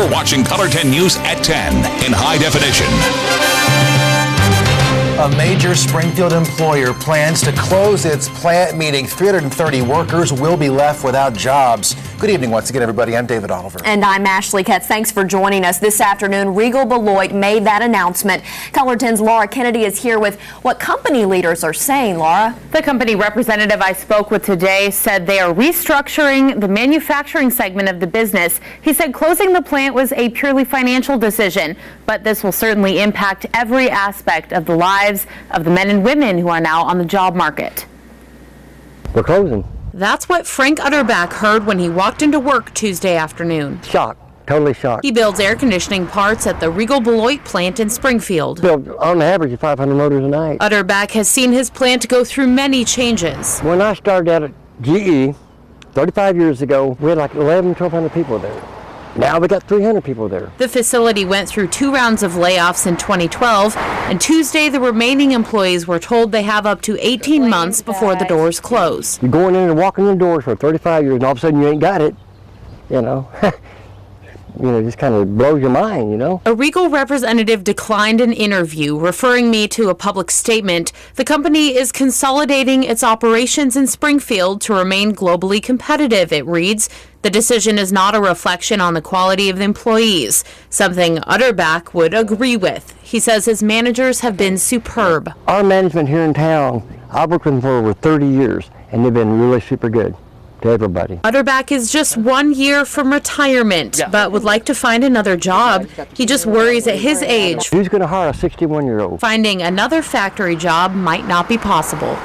You're watching Color 10 News at 10 in high definition. A major Springfield employer plans to close its plant, meaning 330 workers will be left without jobs. Good evening once again, everybody. I'm David Oliver. And I'm Ashley Ketz. Thanks for joining us this afternoon. Regal Beloit made that announcement. Color 10's Laura Kennedy is here with what company leaders are saying, Laura. The company representative I spoke with today said they are restructuring the manufacturing segment of the business. He said closing the plant was a purely financial decision, but this will certainly impact every aspect of the lives of the men and women who are now on the job market. We're closing. That's what Frank Utterback heard when he walked into work Tuesday afternoon. Shocked, totally shocked. He builds air conditioning parts at the Regal Beloit plant in Springfield. Build on average 500 motors a night. Utterback has seen his plant go through many changes. When I started out at GE 35 years ago, we had like 1,200 people there. Now we got 300 people there. The facility went through 2 rounds of layoffs in 2012, and Tuesday the remaining employees were told they have up to 18 months before the doors close. You're going in and walking in the doors for 35 years, and all of a sudden you ain't got it, you know. It just kind of blows your mind, you know. A Regal representative declined an interview, referring me to a public statement. The company is consolidating its operations in Springfield to remain globally competitive, it reads. The decision is not a reflection on the quality of the employees, something Utterback would agree with. He says his managers have been superb. Our management here in town, I've worked with them for over 30 years, and they've been really super good to everybody. Utterback is just 1 year from retirement, but would like to find another job. He just worries at his age, Who's going to hire a 61-year-old? finding another factory job might not be possible.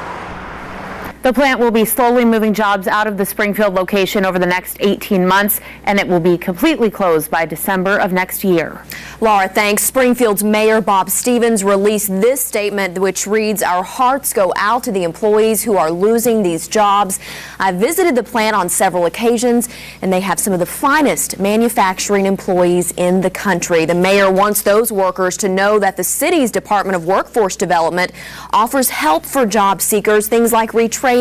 The plant will be slowly moving jobs out of the Springfield location over the next 18 months, and it will be completely closed by December of next year. Laura, thanks. Springfield's Mayor Bob Stevens released this statement, which reads, "Our hearts go out to the employees who are losing these jobs. I visited the plant on several occasions, and they have some of the finest manufacturing employees in the country." The mayor wants those workers to know that the city's Department of Workforce Development offers help for job seekers, things like retraining,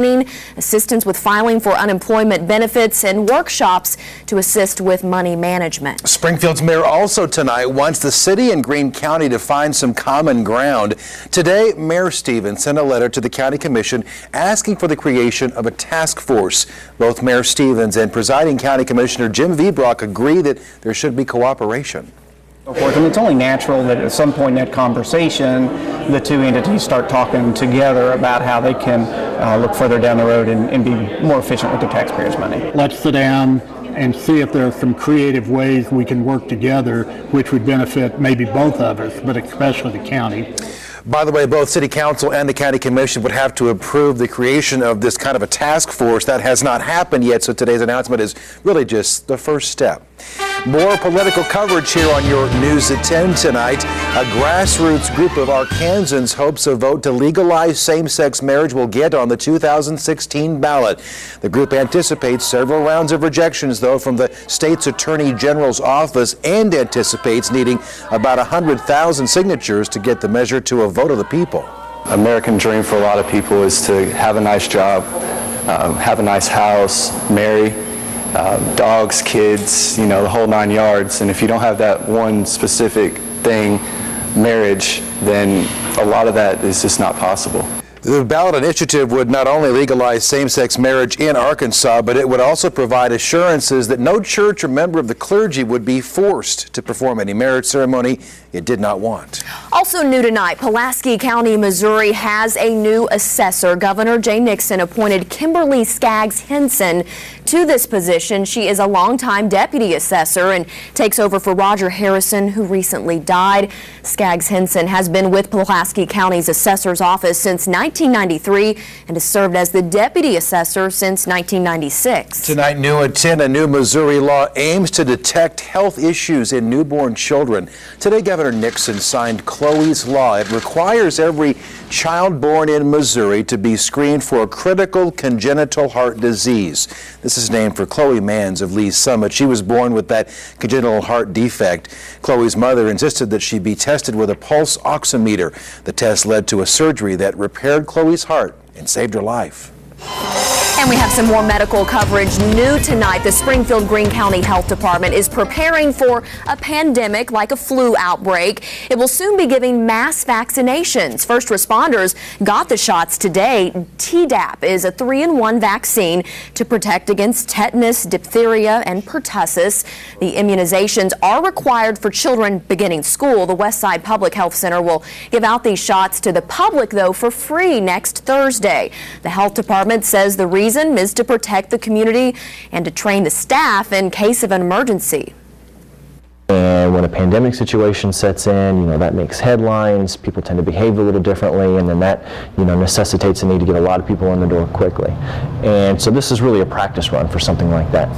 assistance with filing for unemployment benefits, and workshops to assist with money management. Springfield's mayor also tonight wants the city and Greene County to find some common ground. Today, Mayor Stevens sent a letter to the County Commission asking for the creation of a task force. Both Mayor Stevens and Presiding County Commissioner Jim Vebrock agree that there should be cooperation. And it's only natural that at some point in that conversation, the two entities start talking together about how they can look further down the road and be more efficient with the taxpayers' money. Let's sit down and see if there are some creative ways we can work together which would benefit maybe both of us, but especially the county. By the way, both City Council and the County Commission would have to approve the creation of this kind of a task force. That has not happened yet, so today's announcement is really just the first step. More political coverage here on your News at 10 tonight. A grassroots group of Arkansans hopes a vote to legalize same-sex marriage will get on the 2016 ballot. The group anticipates several rounds of rejections, though, from the state's Attorney General's office, and anticipates needing about 100,000 signatures to get the measure to a vote of the people. American dream for a lot of people is to have a nice job, have a nice house, marry, dogs, kids, the whole 9 yards. And if you don't have that one specific thing, marriage, then a lot of that is just not possible. The ballot initiative would not only legalize same-sex marriage in Arkansas, but it would also provide assurances that no church or member of the clergy would be forced to perform any marriage ceremony it did not want. Also new tonight, Pulaski County, Missouri has a new assessor. Governor Jay Nixon appointed Kimberly Skaggs Henson to this position. She is a longtime deputy assessor and takes over for Roger Harrison, who recently died. Skaggs Henson has been with Pulaski County's assessor's office since 1993 and has served as the deputy assessor since 1996. Tonight, new at 10, a new Missouri law aims to detect health issues in newborn children. Today, Governor Nixon signed Chloe's Law. It requires every child born in Missouri to be screened for a critical congenital heart disease. This is named for Chloe Mans of Lee's Summit. She was born with that congenital heart defect. Chloe's mother insisted that she be tested with a pulse oximeter. The test led to a surgery that repaired Chloe's heart and saved her life. And we have some more medical coverage. New tonight, the Springfield Greene County Health Department is preparing for a pandemic like a flu outbreak. It will soon be giving mass vaccinations. First responders got the shots today. Tdap is a 3-in-1 vaccine to protect against tetanus, diphtheria, and pertussis. The immunizations are required for children beginning school. The Westside Public Health Center will give out these shots to the public, though, for free next Thursday. The health department says the reason is to protect the community and to train the staff in case of an emergency. And when a pandemic situation sets in, that makes headlines. People tend to behave a little differently, and then that, necessitates a need to get a lot of people in the door quickly. And so this is really a practice run for something like that.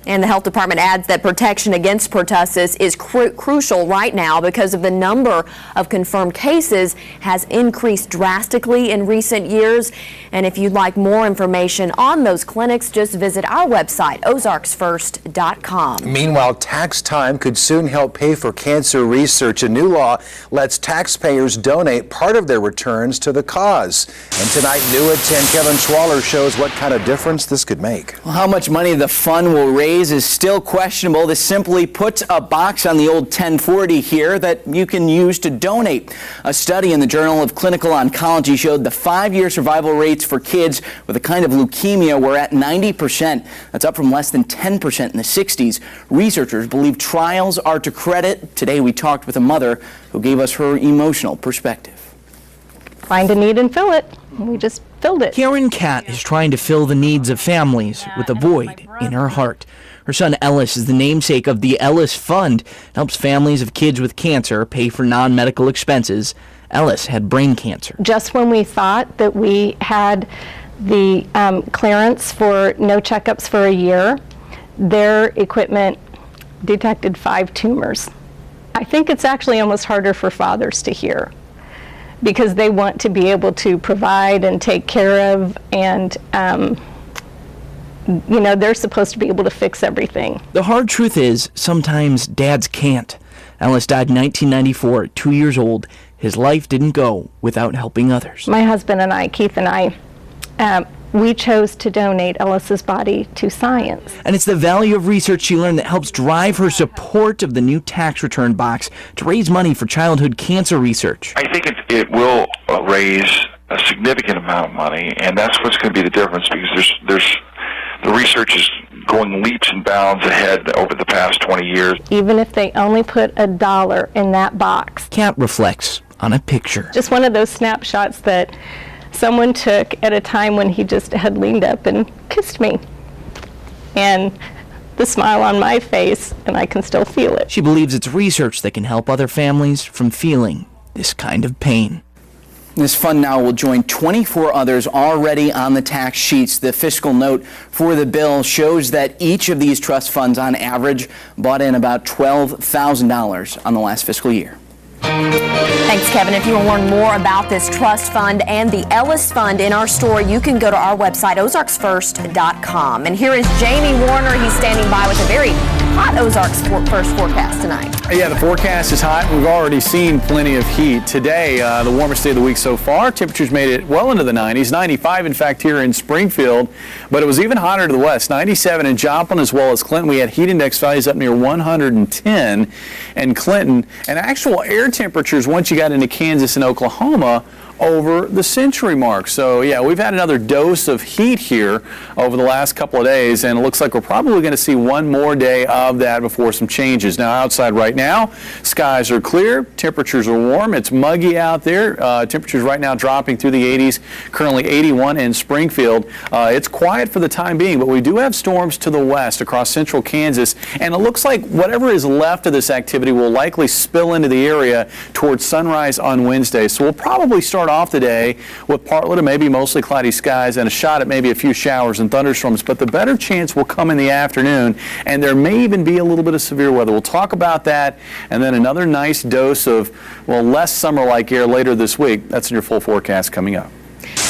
And the health department adds that protection against pertussis is crucial right now because of the number of confirmed cases has increased drastically in recent years. And if you'd like more information on those clinics, just visit our website, ozarksfirst.com. Meanwhile, tax time could soon help pay for cancer research. A new law lets taxpayers donate part of their returns to the cause. And tonight, New at 10, Kevin Schwaller shows what kind of difference this could make. Well, how much money the fund will raise is still questionable. This simply puts a box on the old 1040 here that you can use to donate. A study in the Journal of Clinical Oncology showed the 5-year survival rates for kids with a kind of leukemia were at 90%. That's up from less than 10% in the 60s. Researchers believe trials are to credit. Today we talked with a mother who gave us her emotional perspective. Find a need and fill it. We just filled it. Karen Catt is trying to fill the needs of families with a void in her heart. Her son Ellis is the namesake of the Ellis Fund. It helps families of kids with cancer pay for non-medical expenses. Ellis had brain cancer. Just when we thought that we had the clearance for no checkups for a year, their equipment detected 5 tumors. I think it's actually almost harder for fathers to hear, because they want to be able to provide and take care of, and they're supposed to be able to fix everything. The hard truth is, sometimes dads can't. Ellis died in 1994, 2 years old. His life didn't go without helping others. My husband and I, Keith and I, we chose to donate Ellis's body to science. And it's the value of research she learned that helps drive her support of the new tax return box to raise money for childhood cancer research. I think it will raise a significant amount of money, and that's what's going to be the difference, because the research is going leaps and bounds ahead over the past 20 years. Even if they only put $1 in that box. Kat reflects on a picture. Just one of those snapshots that someone took at a time when he just had leaned up and kissed me. And the smile on my face, and I can still feel it. She believes it's research that can help other families from feeling this kind of pain. This fund now will join 24 others already on the tax sheets. The fiscal note for the bill shows that each of these trust funds on average bought in about $12,000 on the last fiscal year. Thanks, Kevin. If you want to learn more about this trust fund and the Ellis Fund in our story, you can go to our website, ozarksfirst.com. And here is Jamie Warner. He's standing by with a very hot Ozarks First forecast tonight. Yeah, the forecast is hot. We've already seen plenty of heat. Today, the warmest day of the week so far. Temperatures made it well into the 90s. 95, in fact, here in Springfield. But it was even hotter to the west. 97 in Joplin as well as Clinton. We had heat index values up near 110 in Clinton. And actual air temperatures, once you got into Kansas and Oklahoma, over the century mark. So yeah, we've had another dose of heat here over the last couple of days, and it looks like we're probably going to see one more day of that before some changes. Now outside right now, skies are clear, temperatures are warm, it's muggy out there. Temperatures right now dropping through the 80s, currently 81 in Springfield. It's quiet for the time being, but we do have storms to the west across central Kansas, and it looks like whatever is left of this activity will likely spill into the area towards sunrise on Wednesday. So we'll probably start off the day with partly to maybe mostly cloudy skies and a shot at maybe a few showers and thunderstorms, but the better chance will come in the afternoon, and there may even be a little bit of severe weather. We'll talk about that, and then another nice dose of, well, less summer-like air later this week. That's in your full forecast coming up.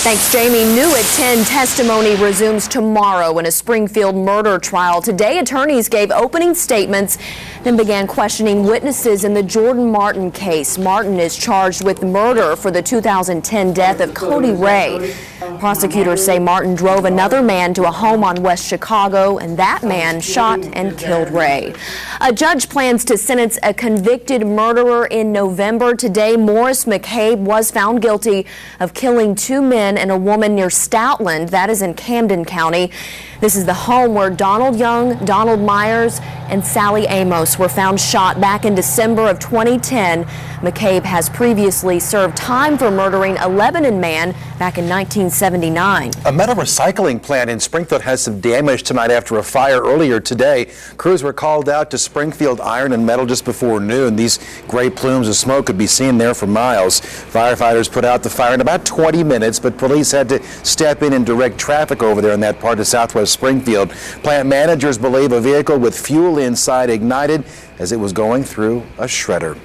Thanks, Jamie. New at 10, testimony resumes tomorrow in a Springfield murder trial. Today, attorneys gave opening statements, then began questioning witnesses in the Jordan Martin case. Martin is charged with murder for the 2010 death of Cody Ray. Prosecutors say Martin drove another man to a home on West Chicago, and that man shot and killed Ray. A judge plans to sentence a convicted murderer in November. Today, Morris McCabe was found guilty of killing 2 men and a woman near Stoutland, that is in Camden County. This is the home where Donald Young, Donald Myers, and Sally Amos were found shot back in December of 2010. McCabe has previously served time for murdering a Lebanon man back in 1979. A metal recycling plant in Springfield has some damage tonight after a fire earlier today. Crews were called out to Springfield Iron and Metal just before noon. These gray plumes of smoke could be seen there for miles. Firefighters put out the fire in about 20 minutes, but police had to step in and direct traffic over there in that part of southwest Springfield. Plant managers believe a vehicle with fuel inside ignited as it was going through a shredder.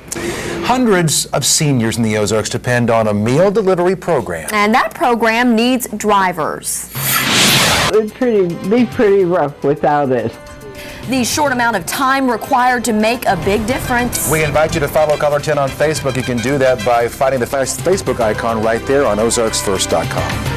Hundreds of seniors in the Ozarks depend on a meal delivery program. And that program needs drivers. It would be pretty rough without it. The short amount of time required to make a big difference. We invite you to follow Caller 10 on Facebook. You can do that by finding the Facebook icon right there on ozarksfirst.com.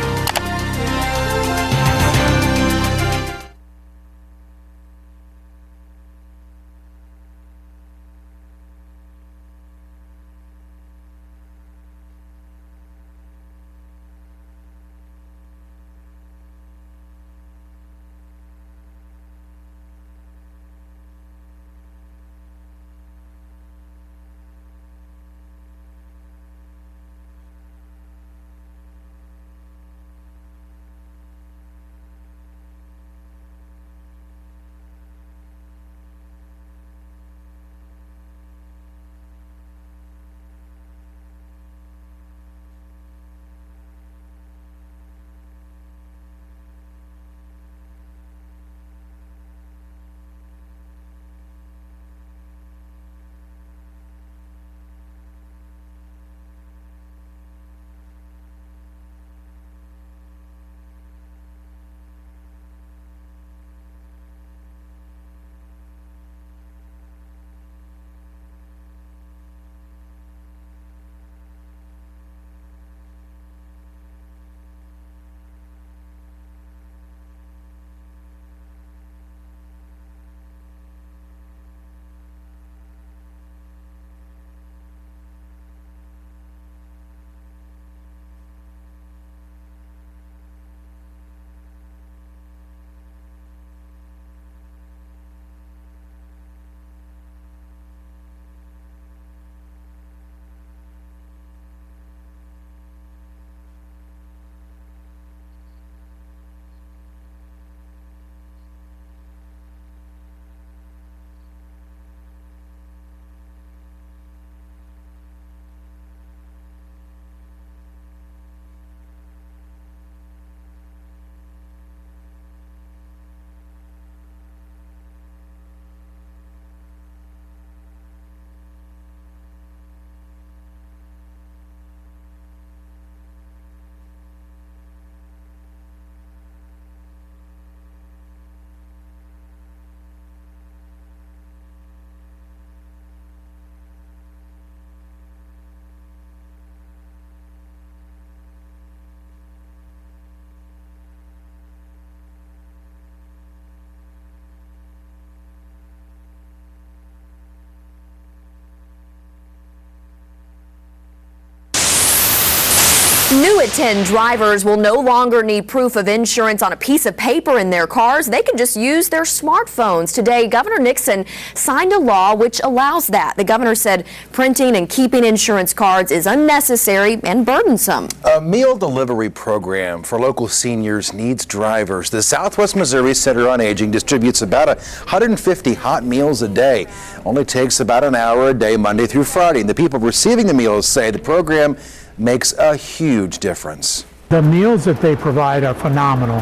New at 10 drivers will no longer need proof of insurance on a piece of paper in their cars. They can just use their smartphones. Today, Governor Nixon signed a law which allows that. The governor said printing and keeping insurance cards is unnecessary and burdensome. A meal delivery program for local seniors needs drivers. The Southwest Missouri Center on Aging distributes about 150 hot meals a day. Only takes about an hour a day, Monday through Friday. And the people receiving the meals say the program makes a huge difference. The meals that they provide are phenomenal.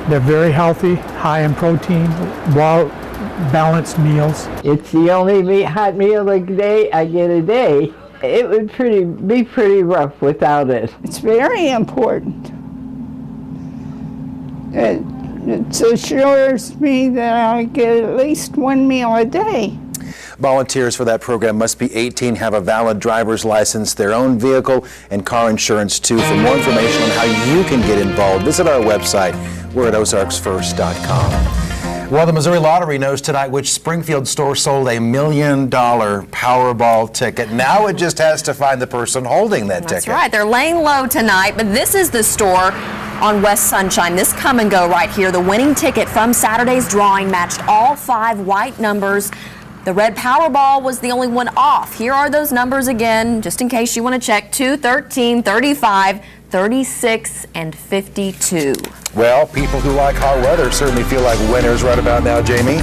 They're very healthy, high in protein, well-balanced meals. It's the only hot meal a day I get a day. It would be pretty rough without it. It's very important. It assures me that I get at least one meal a day. Volunteers for that program must be 18, have a valid driver's license, their own vehicle, and car insurance too. For more information on how you can get involved, visit our website. We're at ozarksfirst.com. Well, the Missouri Lottery knows tonight which Springfield store sold a $1 million Powerball ticket. Now it just has to find the person holding that ticket. That's right. They're laying low tonight, but this is the store on West Sunshine. This come and go right here. The winning ticket from Saturday's drawing matched all 5 white numbers. The red Powerball was the only one off. Here are those numbers again, just in case you want to check: 2, 13, 35, 36, and 52. Well, people who like hot weather certainly feel like winners right about now, Jamie.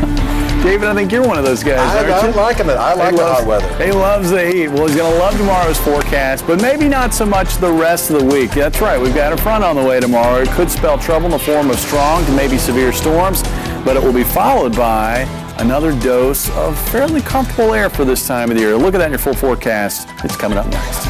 David, I think you're one of those guys, aren't you? I'm liking it. I like the hot weather. He loves the heat. Well, he's going to love tomorrow's forecast, but maybe not so much the rest of the week. That's right. We've got a front on the way tomorrow. It could spell trouble in the form of strong to maybe severe storms, but it will be followed by another dose of fairly comfortable air for this time of the year. Look at that in your full forecast. It's coming up next.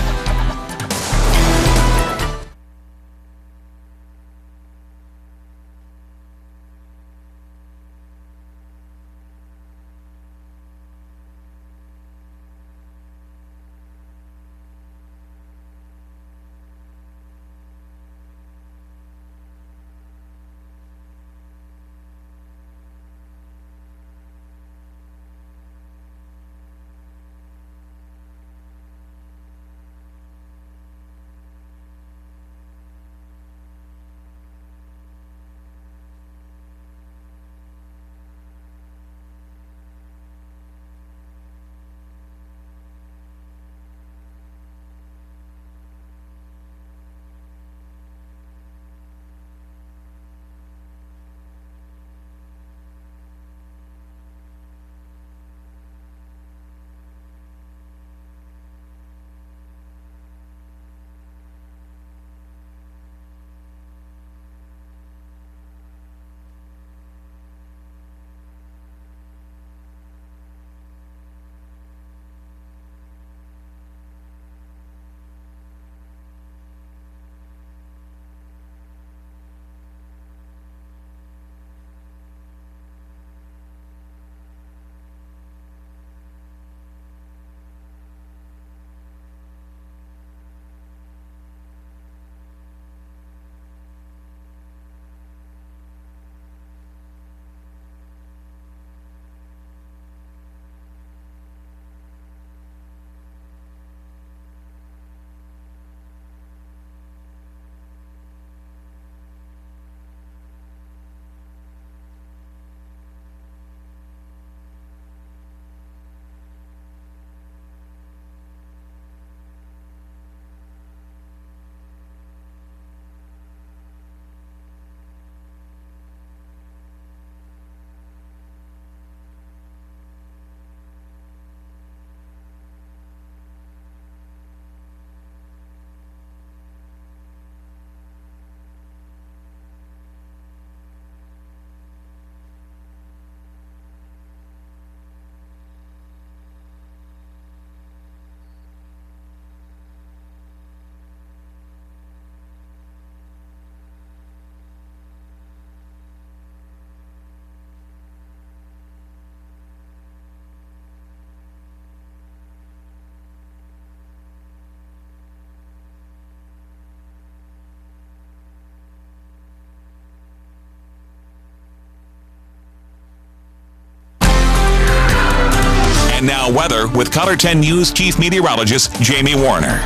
And now weather with Color 10 News Chief Meteorologist Jamie Warner.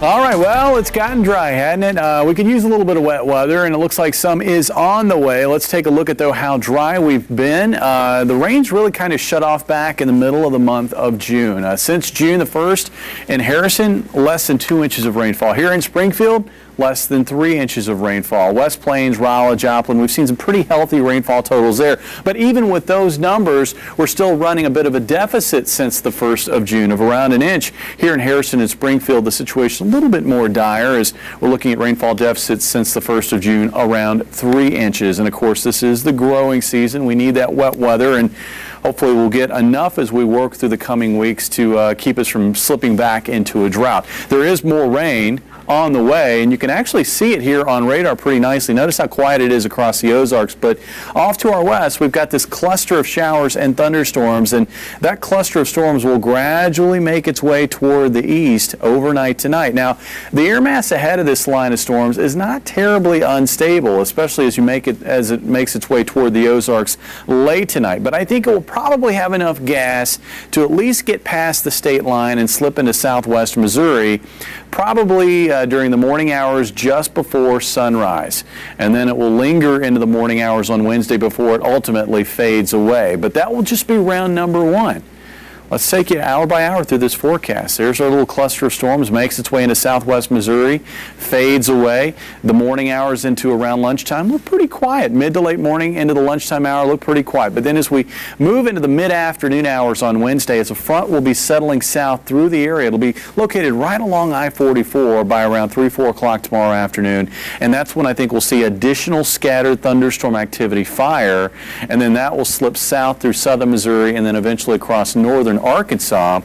All right, well, it's gotten dry, hasn't it? We could use a little bit of wet weather, and it looks like some is on the way. Let's take a look at, though, how dry we've been. The rain's really kind of shut off back in the middle of the month of June. Since June the 1st, in Harrison, less than 2 inches of rainfall. Here in Springfield, less than 3 inches of rainfall. West Plains, Rolla, Joplin, we've seen some pretty healthy rainfall totals there. But even with those numbers, we're still running a bit of a deficit since the 1st of June of around an inch. Here in Harrison and Springfield, the situation a little bit more dire as we're looking at rainfall deficits since the 1st of June around 3 inches. And of course, this is the growing season. We need that wet weather, and hopefully we'll get enough as we work through the coming weeks to keep us from slipping back into a drought. There is more rain on the way, and you can actually see it here on radar pretty nicely. Notice how quiet it is across the Ozarks, but off to our west, we've got this cluster of showers and thunderstorms, and that cluster of storms will gradually make its way toward the east overnight tonight. Now, the air mass ahead of this line of storms is not terribly unstable, especially as it makes its way toward the Ozarks late tonight, but I think it will probably have enough gas to at least get past the state line and slip into southwest Missouri, probably during the morning hours just before sunrise. And then it will linger into the morning hours on Wednesday before it ultimately fades away. But that will just be round number one. Let's take you hour by hour through this forecast. There's our little cluster of storms, makes its way into southwest Missouri, fades away. The morning hours into around lunchtime look pretty quiet. Mid to late morning into the lunchtime hour look pretty quiet. But then as we move into the mid-afternoon hours on Wednesday, as a front will be settling south through the area, it'll be located right along I-44 by around 3, 4 o'clock tomorrow afternoon. And that's when I think we'll see additional scattered thunderstorm activity fire. And then that will slip south through southern Missouri and then eventually across northern Arkansas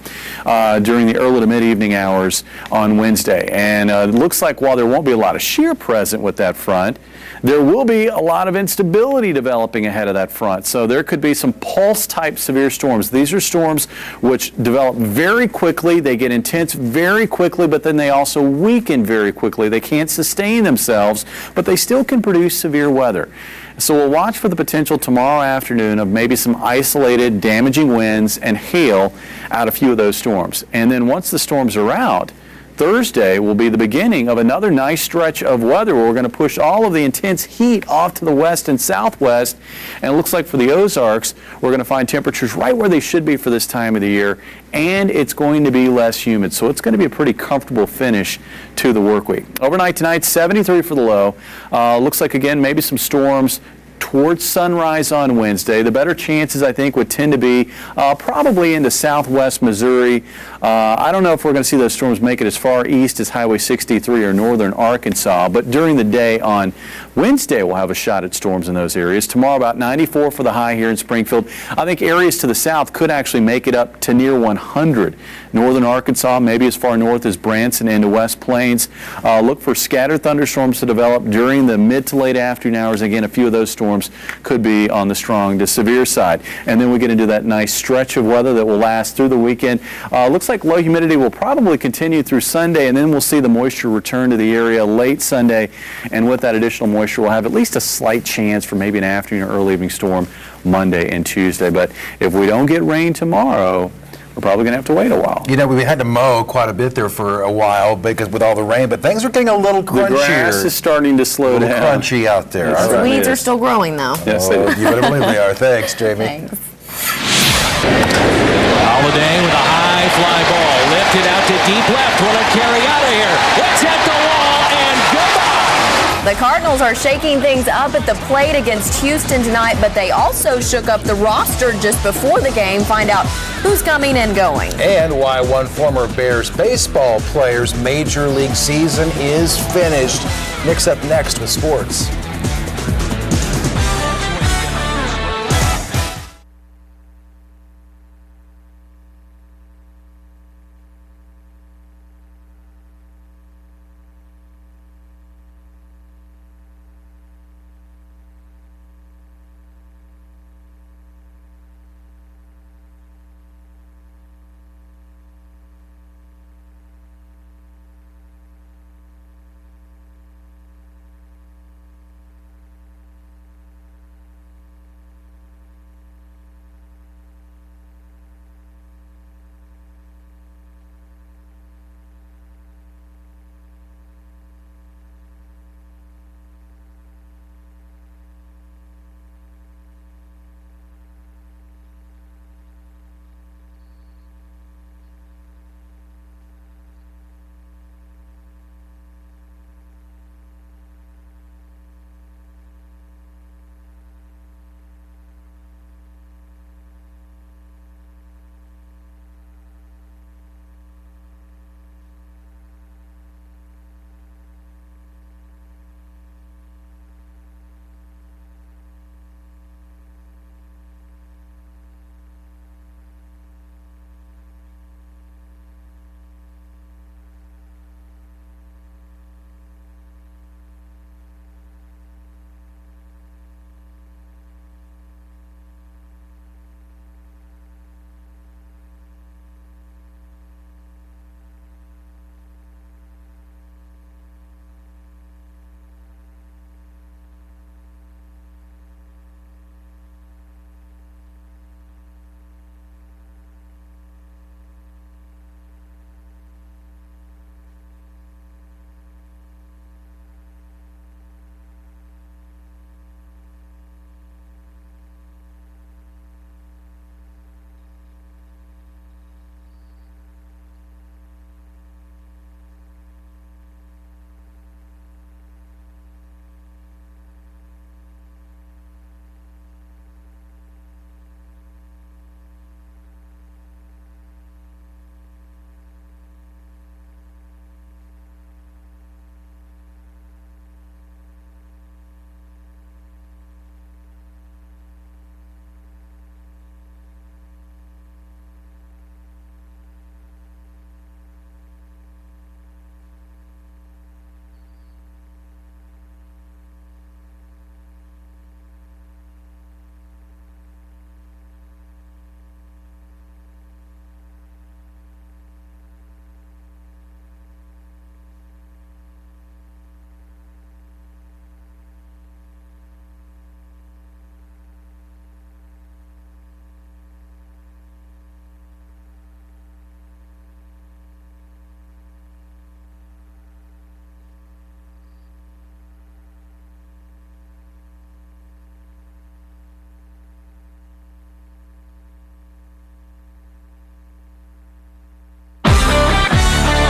during the early to mid-evening hours on Wednesday. And it looks like while there won't be a lot of shear present with that front, there will be a lot of instability developing ahead of that front. So there could be some pulse-type severe storms. These are storms which develop very quickly. They get intense very quickly, but then they also weaken very quickly. They can't sustain themselves, but they still can produce severe weather. So we'll watch for the potential tomorrow afternoon of maybe some isolated damaging winds and hail out a few of those storms. And then once the storms are out, Thursday will be the beginning of another nice stretch of weather where we're going to push all of the intense heat off to the west and southwest. And it looks like for the Ozarks, we're going to find temperatures right where they should be for this time of the year. And it's going to be less humid. So it's going to be a pretty comfortable finish to the work week. Overnight tonight, 73 for the low. Looks like, again, maybe some storms towards sunrise on Wednesday. The better chances, I think, would tend to be probably into southwest Missouri. I don't know if we're going to see those storms make it as far east as Highway 63 or northern Arkansas, but during the day on Wednesday, we'll have a shot at storms in those areas. Tomorrow, about 94 for the high here in Springfield. I think areas to the south could actually make it up to near 100. Northern Arkansas, maybe as far north as Branson into West Plains. Look for scattered thunderstorms to develop during the mid to late afternoon hours. Again, a few of those storms could be on the strong to severe side. And then we get into that nice stretch of weather that will last through the weekend. Looks like low humidity will probably continue through Sunday, and then we'll see the moisture return to the area late Sunday. And with that additional moisture, we'll have at least a slight chance for maybe an afternoon or early evening storm Monday and Tuesday. But if we don't get rain tomorrow, we're probably going to have to wait a while. You know, we had to mow quite a bit there for a while because with all the rain, but things are getting a little crunchier. The grass is starting to slow down. A little crunchy out there. The weeds are still growing, though. Yes, they do. You better believe they are. Thanks, Jamie. Thanks. Holiday with a high fly ball. Lifted out to deep left. Will it carry out of here? It's at the wall and goodbye. The Cardinals are shaking things up at the plate against Houston tonight, but they also shook up the roster just before the game. Find out who's coming and going. And why one former Bears baseball player's major league season is finished. Nick's up next with sports.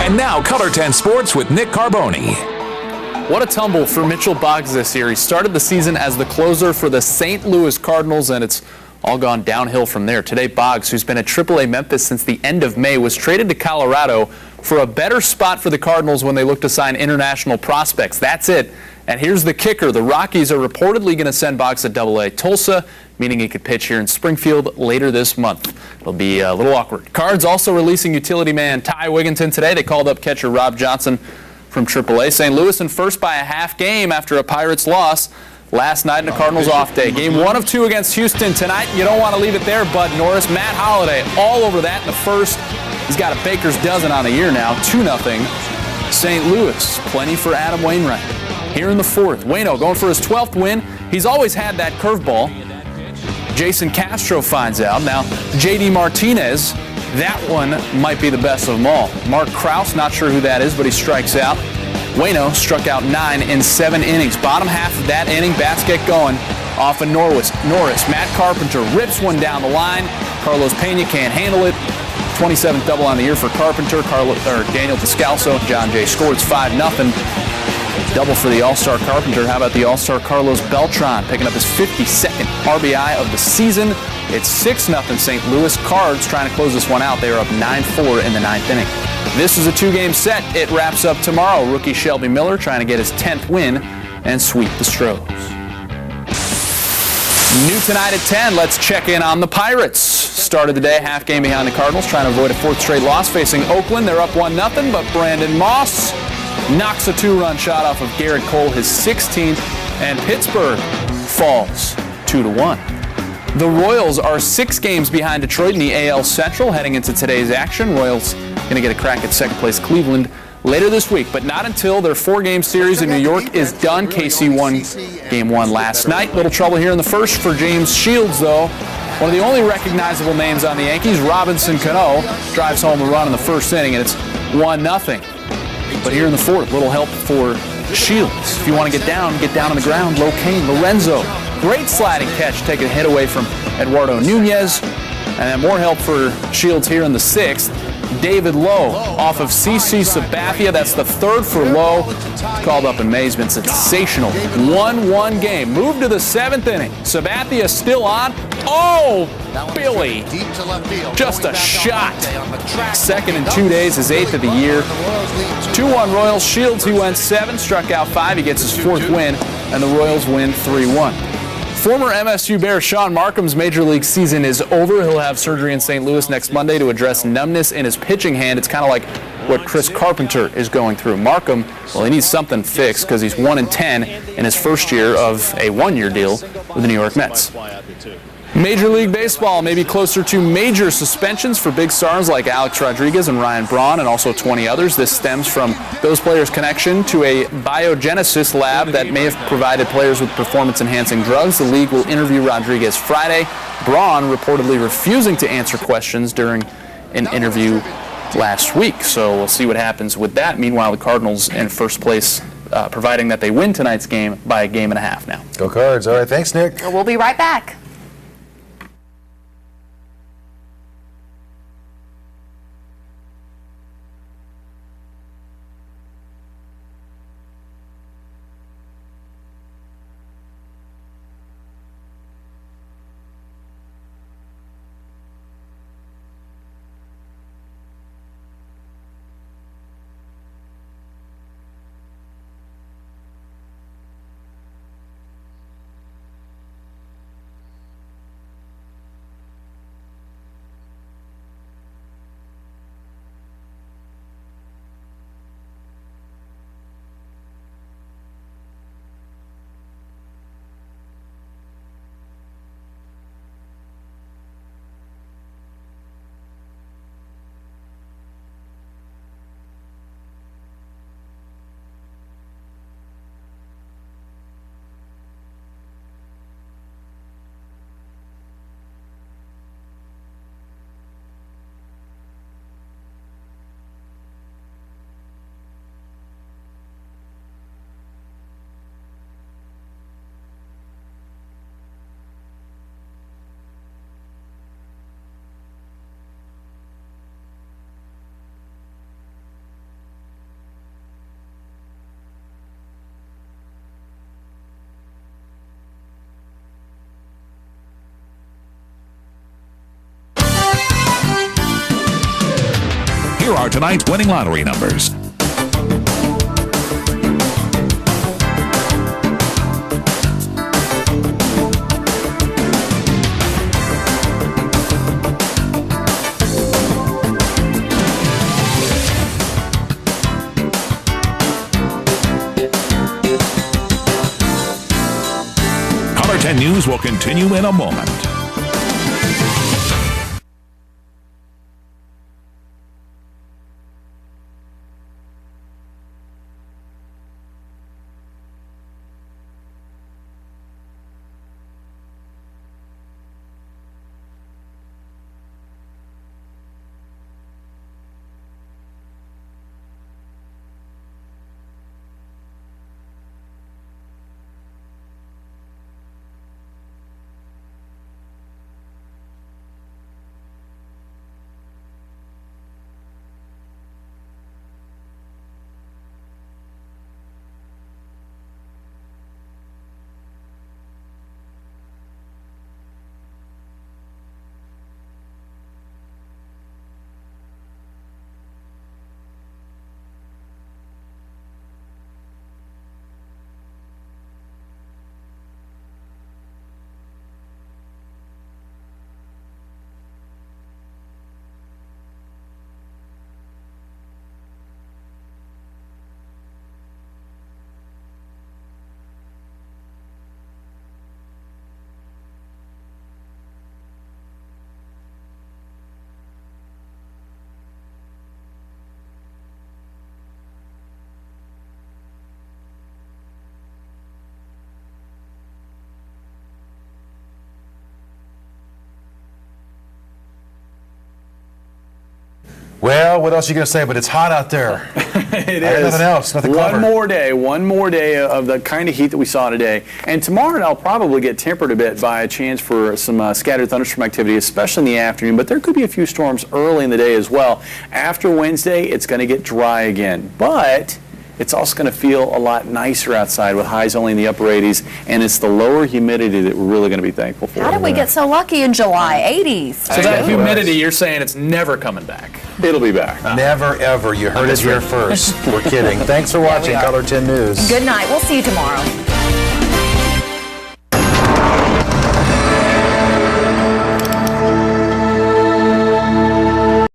And now Color 10 Sports with Nick Carboni. What a tumble for Mitchell Boggs this year. He started the season as the closer for the St. Louis Cardinals, and it's all gone downhill from there. Today, Boggs, who's been at AAA Memphis since the end of May, was traded to Colorado for a better spot for the Cardinals when they look to sign international prospects. That's it. And here's the kicker. The Rockies are reportedly going to send Boggs to AA Tulsa, meaning he could pitch here in Springfield later this month. It'll be a little awkward. Cards also releasing utility man Ty Wigginton today. They called up catcher Rob Johnson from AAA. St. Louis in first by a half game after a Pirates loss last night in a Cardinals off day. Game 1 of 2 against Houston tonight. You don't want to leave it there, Bud Norris. Matt Holliday all over that in the first. He's got a baker's dozen on the year now, 2-0. St. Louis, plenty for Adam Wainwright. Here in the fourth, Waino going for his 12th win. He's always had that curveball. Jason Castro finds out. Now, J.D. Martinez, that one might be the best of them all. Mark Krause, not sure who that is, but he strikes out. Waino struck out 9 in 7 innings. Bottom half of that inning, bats get going off of Norris. Matt Carpenter rips one down the line. Carlos Pena can't handle it. 27th double on the year for Carpenter. Daniel Descalso, John Jay scored 5-0. Double for the All-Star Carpenter. How about the All-Star Carlos Beltran picking up his 52nd RBI of the season? It's 6-0 St. Louis. Cards trying to close this one out. They are up 9-4 in the 9th inning. This is a 2-game set. It wraps up tomorrow. Rookie Shelby Miller trying to get his 10th win and sweep the Stros. New tonight at 10, let's check in on the Pirates. Started the day half game behind the Cardinals, trying to avoid a 4th straight loss facing Oakland. They're up 1-0, but Brandon Moss knocks a 2-run shot off of Garrett Cole, his 16th, and Pittsburgh falls 2-1. The Royals are 6 games behind Detroit in the AL Central heading into today's action. Royals going to get a crack at second place Cleveland later this week, but not until their 4-game series in New York is done. KC won Game 1 last night. Little trouble here in the first for James Shields, though. One of the only recognizable names on the Yankees, Robinson Cano, drives home a run in the first inning, and it's 1-0. But here in the fourth, little help for Shields. If you want to get down on the ground. Lorenzo, great sliding catch, taking a hit away from Eduardo Nunez. And then more help for Shields here in the 6th. David Lowe off of CC Sabathia. That's the 3rd for Lowe. He's called up in May. He's been sensational. 1-1 game. Moved to the 7th inning. Sabathia still on. Oh, Billy. Just a shot. 2nd in 2 days, his 8th of the year. 2-1 Royals. Shields, he went 7, struck out 5. He gets his 4th win, and the Royals win 3-1. Former MSU Bear Sean Markham's Major League season is over. He'll have surgery in St. Louis next Monday to address numbness in his pitching hand. It's kind of like what Chris Carpenter is going through. Markham, well, he needs something fixed because he's 1-10 in his first year of a 1-year deal with the New York Mets. Major League Baseball may be closer to major suspensions for big stars like Alex Rodriguez and Ryan Braun and also 20 others. This stems from those players' connection to a biogenesis lab that may have provided players with performance-enhancing drugs. The league will interview Rodriguez Friday. Braun reportedly refusing to answer questions during an interview last week. So we'll see what happens with that. Meanwhile, the Cardinals in first place, providing that they win tonight's game by 1.5 games now. Go Cards. All right, thanks, Nick. We'll be right back. Here are tonight's winning lottery numbers. Color 10 News will continue in a moment. Well, what else are you going to say? But it's hot out there. It I got is. nothing else. Nothing One clever. more day of the kind of heat that we saw today. And tomorrow it'll probably get tempered a bit by a chance for some scattered thunderstorm activity, especially in the afternoon. But there could be a few storms early in the day as well. After Wednesday, it's going to get dry again. But it's also going to feel a lot nicer outside with highs only in the upper 80s. And it's the lower humidity that we're really going to be thankful for. How did we get so lucky in July? 80s. So that humidity, you're saying it's never coming back. It'll be back. Never, ever. You heard it here first. We're kidding. Thanks for watching Color 10 News. Good night. We'll see you tomorrow.